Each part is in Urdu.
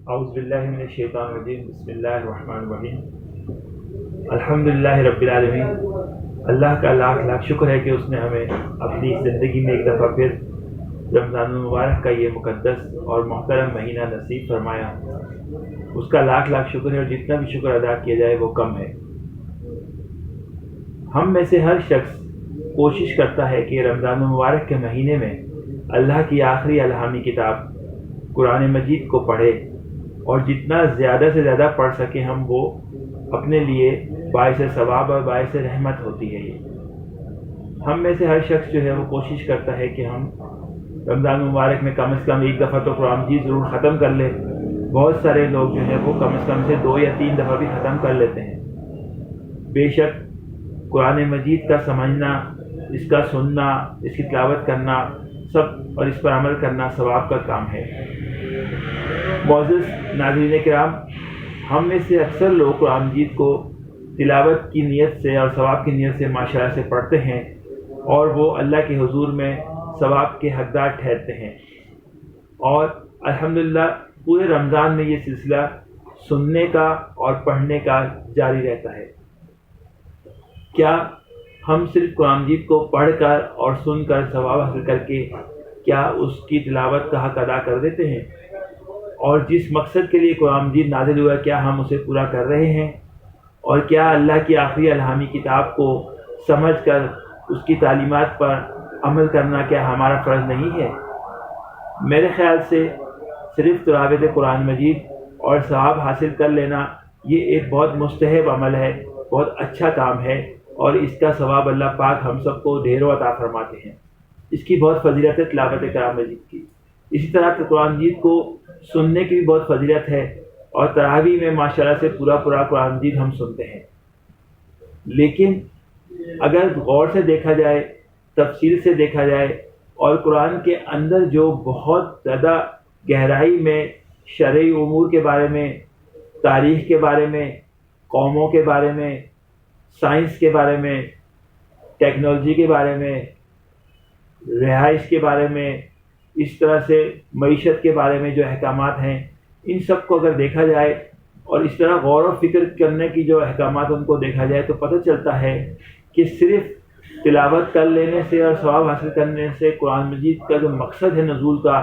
اعوذ باللہ من الشیطان الرجیم بسم اللہ الرحمن الرحیم الحمدللہ رب العالمین۔ اللہ کا لاکھ لاکھ شکر ہے کہ اس نے ہمیں اپنی زندگی میں ایک دفعہ پھر رمضان المبارک کا یہ مقدس اور محترم مہینہ نصیب فرمایا۔ اس کا لاکھ لاکھ شکر ہے، اور جتنا بھی شکر ادا کیا جائے وہ کم ہے۔ ہم میں سے ہر شخص کوشش کرتا ہے کہ رمضان المبارک کے مہینے میں اللہ کی آخری الہامی کتاب قرآن مجید کو پڑھے، اور جتنا زیادہ سے زیادہ پڑھ سکیں ہم، وہ اپنے لیے باعث ثواب اور باعث رحمت ہوتی ہے۔ یہ ہم میں سے ہر شخص جو ہے وہ کوشش کرتا ہے کہ ہم رمضان مبارک میں کم از کم ایک دفعہ تو قرآن مجید ضرور ختم کر لیں۔ بہت سارے لوگ جو ہے وہ کم از کم سے 2 یا 3 دفعہ بھی ختم کر لیتے ہیں۔ بے شک قرآن مجید کا سمجھنا، اس کا سننا، اس کی تلاوت کرنا سب، اور اس پر عمل کرنا ثواب کا کام ہے۔ معزز ناظرین کرام، ہم میں سے اکثر لوگ قرآن مجید کو تلاوت کی نیت سے اور ثواب کی نیت سے ماشاءاللہ سے پڑھتے ہیں، اور وہ اللہ کے حضور میں ثواب کے حقدار ٹھہرتے ہیں۔ اور الحمدللہ پورے رمضان میں یہ سلسلہ سننے کا اور پڑھنے کا جاری رہتا ہے۔ کیا ہم صرف قرآن مجید کو پڑھ کر اور سن کر ثواب حاصل کر کے کیا اس کی تلاوت کا حق ادا کر دیتے ہیں؟ اور جس مقصد کے لیے قرآن مجید نازل ہوا کیا ہم اسے پورا کر رہے ہیں؟ اور کیا اللہ کی آخری الہامی کتاب کو سمجھ کر اس کی تعلیمات پر عمل کرنا کیا ہمارا فرض نہیں ہے؟ میرے خیال سے صرف تلاوت قرآن مجید اور ثواب حاصل کر لینا یہ ایک بہت مستحب عمل ہے، بہت اچھا کام ہے، اور اس کا ثواب اللہ پاک ہم سب کو ڈھیروں عطا فرماتے ہیں۔ اس کی بہت فضیلت ہے تلاوت قرآن مجید کی۔ اسی طرح قرآن مجید کو سننے کی بھی بہت فضیلت ہے، اور تراویح میں ماشاءاللہ سے پورا قرآن مجید ہم سنتے ہیں۔ لیکن اگر غور سے دیکھا جائے، تفصیل سے دیکھا جائے، اور قرآن کے اندر جو بہت زیادہ گہرائی میں شرعی امور کے بارے میں، تاریخ کے بارے میں، قوموں کے بارے میں، سائنس کے بارے میں، ٹیکنالوجی کے بارے میں، رہائش کے بارے میں، اس طرح سے معیشت کے بارے میں جو احکامات ہیں، ان سب کو اگر دیکھا جائے اور اس طرح غور و فکر کرنے کی جو احکامات ان کو دیکھا جائے، تو پتہ چلتا ہے کہ صرف تلاوت کر لینے سے اور ثواب حاصل کرنے سے قرآن مجید کا جو مقصد ہے نزول کا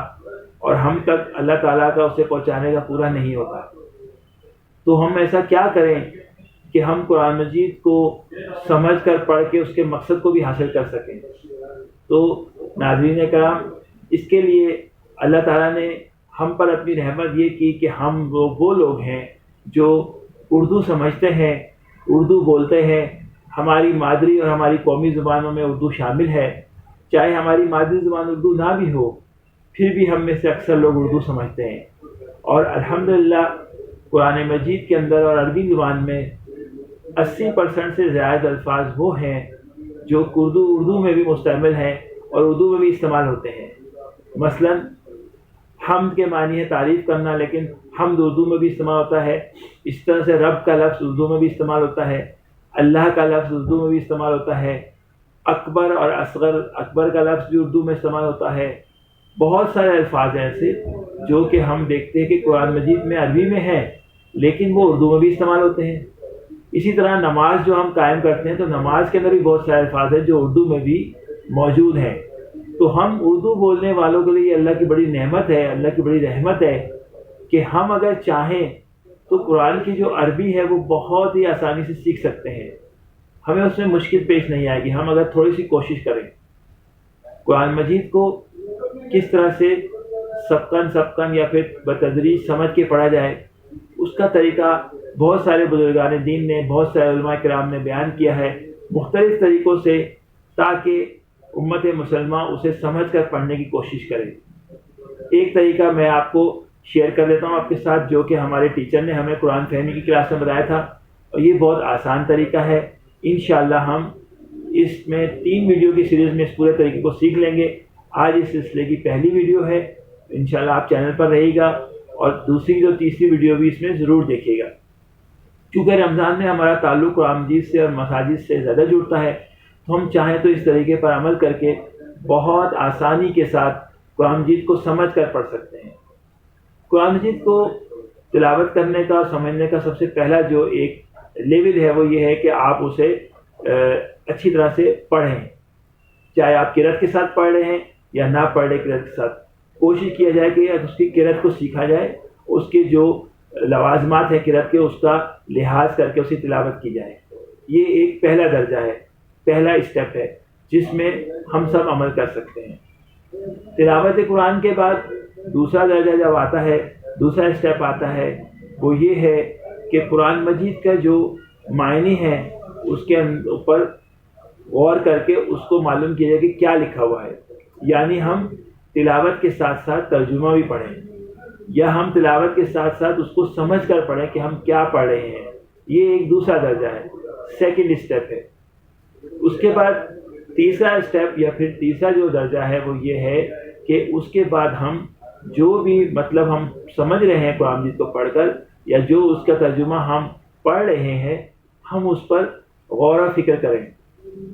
اور ہم تک اللہ تعالیٰ کا اسے پہنچانے کا پورا نہیں ہوتا۔ تو ہم ایسا کیا کریں کہ ہم قرآن مجید کو سمجھ کر پڑھ کے اس کے مقصد کو بھی حاصل کر سکیں؟ تو ناظرین کرام، اس کے لیے اللہ تعالیٰ نے ہم پر اپنی رحمت یہ کی کہ ہم وہ لوگ ہیں جو اردو سمجھتے ہیں، اردو بولتے ہیں۔ ہماری مادری اور ہماری قومی زبانوں میں اردو شامل ہے۔ چاہے ہماری مادری زبان اردو نہ بھی ہو، پھر بھی ہم میں سے اکثر لوگ اردو سمجھتے ہیں، اور الحمدللہ قرآن مجید کے اندر اور عربی زبان میں 80% سے زیادہ الفاظ وہ ہیں جو اردو میں بھی مستعمل ہیں اور اردو میں بھی استعمال ہوتے ہیں۔ مثلا حمد کے معنی ہے تعریف کرنا، لیکن حمد اردو میں بھی استعمال ہوتا ہے۔ اس طرح سے رب کا لفظ اردو میں بھی استعمال ہوتا ہے، اللہ کا لفظ اردو میں بھی استعمال ہوتا ہے، اکبر اور اصغر، اکبر کا لفظ بھی اردو میں استعمال ہوتا ہے۔ بہت سارے الفاظ ہیں ایسے جو کہ ہم دیکھتے ہیں کہ قرآن مجید میں عربی میں ہیں، لیکن وہ اردو میں بھی استعمال ہوتے ہیں۔ اسی طرح نماز جو ہم قائم کرتے ہیں، تو نماز کے اندر بھی بہت سارے الفاظ ہیں جو اردو میں بھی موجود ہیں۔ تو ہم اردو بولنے والوں کے لیے اللہ کی بڑی نعمت ہے، اللہ کی بڑی رحمت ہے کہ ہم اگر چاہیں تو قرآن کی جو عربی ہے وہ بہت ہی آسانی سے سیکھ سکتے ہیں۔ ہمیں اس میں مشکل پیش نہیں آئے گی، ہم اگر تھوڑی سی کوشش کریں۔ قرآن مجید کو کس طرح سے سبقن یا پھر بتدریج سمجھ کے پڑھا جائے، اس کا طریقہ بہت سارے بزرگان دین نے، بہت سارے علماء کرام نے بیان کیا ہے مختلف طریقوں سے، تاکہ امت مسلمہ اسے سمجھ کر پڑھنے کی کوشش کرے۔ ایک طریقہ میں آپ کو شیئر کر دیتا ہوں آپ کے ساتھ، جو کہ ہمارے ٹیچر نے ہمیں قرآن فہمی کی کلاس میں بتایا تھا، اور یہ بہت آسان طریقہ ہے۔ انشاءاللہ ہم اس میں 3 ویڈیو کی سیریز میں اس پورے طریقے کو سیکھ لیں گے۔ آج اس سلسلے کی پہلی ویڈیو ہے، انشاءاللہ آپ چینل پر رہیے گا، اور دوسری جو تیسری ویڈیو بھی اس میں ضرور دیکھیے گا۔ چونکہ رمضان میں ہمارا تعلق قرآن مجید سے اور مساجد سے زیادہ جڑتا ہے، تو ہم چاہیں تو اس طریقے پر عمل کر کے بہت آسانی کے ساتھ قرآن مجید کو سمجھ کر پڑھ سکتے ہیں۔ قرآن مجید کو تلاوت کرنے کا اور سمجھنے کا سب سے پہلا جو ایک لیول ہے وہ یہ ہے کہ آپ اسے اچھی طرح سے پڑھیں، چاہے آپ قرأت کے ساتھ پڑھ رہے ہیں یا نہ پڑھ رہے قرأت کے ساتھ، کوشش کیا جائے کہ اس کی قرأت کو سیکھا جائے، اس کے جو لوازمات ہیں قرأت کے اس کا لحاظ کر کے اس کی تلاوت کی جائے۔ یہ ایک پہلا درجہ ہے، پہلا اسٹیپ ہے جس میں ہم سب عمل کر سکتے ہیں۔ تلاوت قرآن کے بعد دوسرا درجہ جب آتا ہے، دوسرا اسٹیپ آتا ہے، وہ یہ ہے کہ قرآن مجید کا جو معنی ہے اس کے اوپر غور کر کے اس کو معلوم کیا جائے کہ کیا لکھا ہوا ہے، یعنی ہم تلاوت کے ساتھ ساتھ ترجمہ بھی پڑھیں، یا ہم تلاوت کے ساتھ ساتھ اس کو سمجھ کر پڑھیں کہ ہم کیا پڑھ رہے ہیں۔ یہ ایک دوسرا درجہ ہے، سیکنڈ اسٹیپ ہے۔ اس کے بعد تیسرا اسٹیپ یا پھر تیسرا جو درجہ ہے وہ یہ ہے کہ اس کے بعد ہم جو بھی مطلب ہم سمجھ رہے ہیں قرآن مجید کو پڑھ کر، یا جو اس کا ترجمہ ہم پڑھ رہے ہیں، ہم اس پر غور و فکر کریں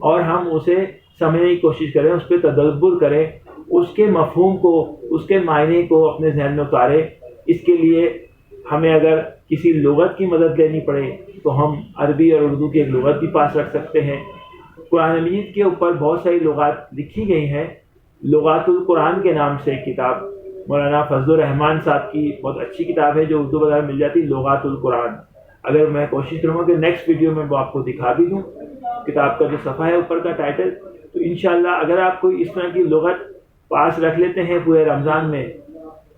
اور ہم اسے سمجھنے کی کوشش کریں، اس پہ تدبر کریں، اس کے مفہوم کو، اس کے معنی کو اپنے ذہن میں اتاریں۔ اس کے لیے ہمیں اگر کسی لغت کی مدد لینی پڑے تو ہم عربی اور اردو کی ایک لغت بھی پاس رکھ سکتے ہیں۔ قرآن مجید کے اوپر بہت ساری لغات لکھی گئی ہیں۔ لغات القرآن کے نام سے ایک کتاب مولانا فضل الرحمان صاحب کی بہت اچھی کتاب ہے جو اردو بازار میں مل جاتی، لغات القرآن۔ اگر میں کوشش کروں گا کہ نیکسٹ ویڈیو میں وہ آپ کو دکھا بھی دوں کتاب کا جو صفحہ ہے اوپر کا ٹائٹل، تو انشاءاللہ اگر آپ کوئی اس طرح کی لغت پاس رکھ لیتے ہیں پورے رمضان میں،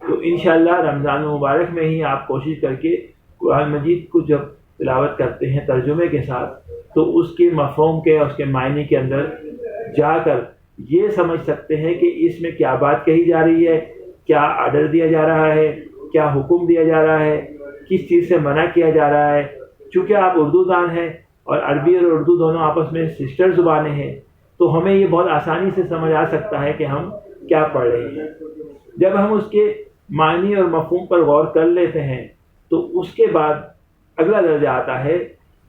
تو انشاءاللہ رمضان مبارک میں ہی آپ کوشش کر کے قرآن مجید کو جب تلاوت کرتے ہیں ترجمے کے ساتھ، تو اس کے مفہوم کے اور اس کے معنی کے اندر جا کر یہ سمجھ سکتے ہیں کہ اس میں کیا بات کہی جا رہی ہے، کیا آرڈر دیا جا رہا ہے، کیا حکم دیا جا رہا ہے، کس چیز سے منع کیا جا رہا ہے۔ چونکہ آپ اردو دان ہیں اور عربی اور اردو دونوں آپس میں سسٹر زبانیں ہیں، تو ہمیں یہ بہت آسانی سے سمجھ آ سکتا ہے کہ ہم کیا پڑھ رہے ہیں۔ جب ہم اس کے معنی اور مفہوم پر غور کر لیتے ہیں تو اس کے بعد اگلا درجہ آتا ہے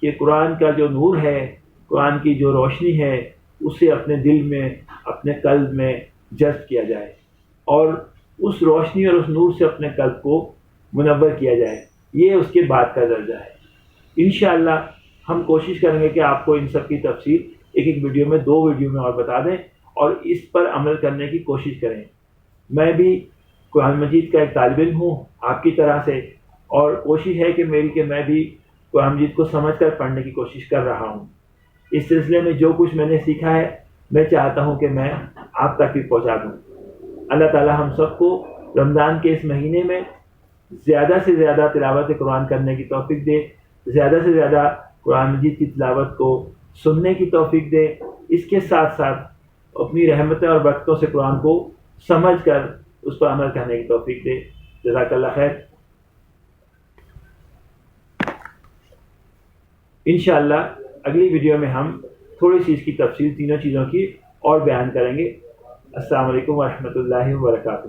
کہ قرآن کا جو نور ہے، قرآن کی جو روشنی ہے، اسے اپنے دل میں، اپنے قلب میں جذب کیا جائے اور اس روشنی اور اس نور سے اپنے قلب کو منور کیا جائے۔ یہ اس کے بعد کا درجہ ہے۔ انشاءاللہ ہم کوشش کریں گے کہ آپ کو ان سب کی تفصیل ایک ایک ویڈیو میں، 2 ویڈیو میں اور بتا دیں اور اس پر عمل کرنے کی کوشش کریں۔ میں بھی قرآن مجید کا ایک طالب علم ہوں آپ کی طرح سے، اور کوشش ہے کہ میری کہ میں بھی قرآن مجید کو سمجھ کر پڑھنے کی کوشش کر رہا ہوں۔ اس سلسلے میں جو کچھ میں نے سیکھا ہے میں چاہتا ہوں کہ میں آپ تک بھی پہنچا دوں۔ اللہ تعالی ہم سب کو رمضان کے اس مہینے میں زیادہ سے زیادہ تلاوت قرآن کرنے کی توفیق دے، زیادہ سے زیادہ قرآن مجید کی تلاوت کو سننے کی توفیق دے، اس کے ساتھ ساتھ اپنی رحمتیں اور برکتوں سے قرآن کو سمجھ کر اس پر عمل کرنے کی توفیق دے۔ جزاک اللہ خیر۔ انشاءاللہ اگلی ویڈیو میں ہم تھوڑی سی اس کی تفصیل، تینوں چیزوں کی اور بیان کریں گے۔ السلام علیکم ورحمۃ اللہ وبرکاتہ۔